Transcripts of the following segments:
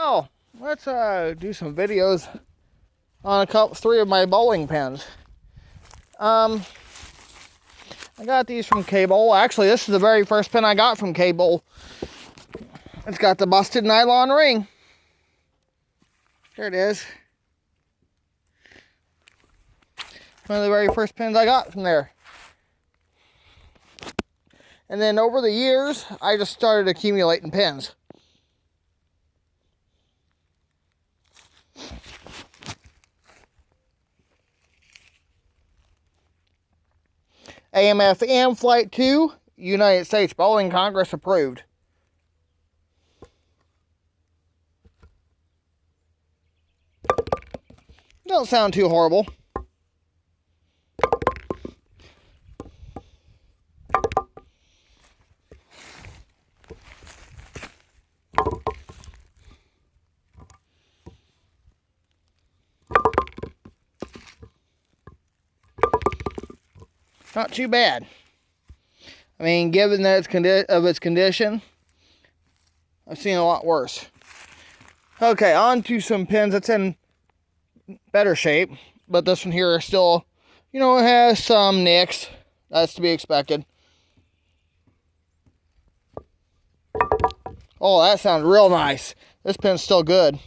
Oh, let's do some videos on three of my bowling pins. I got these from K-Bowl. Actually, this is the very first pin I got from K-Bowl. It's got the busted nylon ring. There it is. One of the very first pins I got from there. And then over the years, I just started accumulating pins. AMF Amflite 2, United States Bowling Congress approved. Don't sound too horrible. Not too bad. I mean, given that its condition, I've seen a lot worse. Okay, on to some pins that's in better shape, but this one here is still, it has some nicks. That's to be expected. Oh, that sounds real nice. This pin's still good.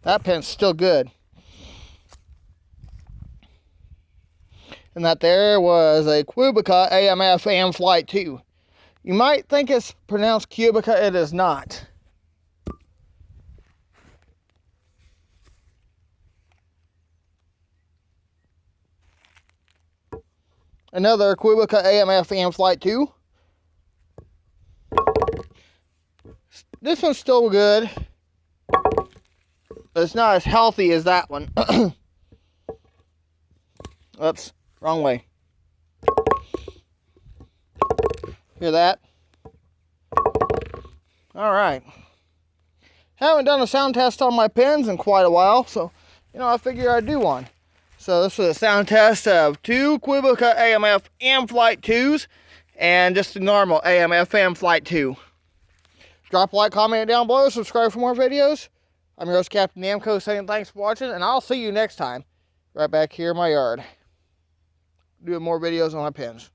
That pin's still good. And that there was a Quibica AMF Amflite 2. You might think it's pronounced Quibica. It is not. Another Quibica AMF Amflite 2. This one's still good. It's not as healthy as that one. Oops, wrong way. Hear that? Alright. Haven't done a sound test on my pins in quite a while, so, I figure I'd do one. So this was a sound test of two Quibica AMF Amflite 2s and just a normal AMF Amflite 2. Drop a like, comment down below, subscribe for more videos. I'm your host, Captain Namco, saying thanks for watching, and I'll see you next time, right back here in my yard, doing more videos on my pins.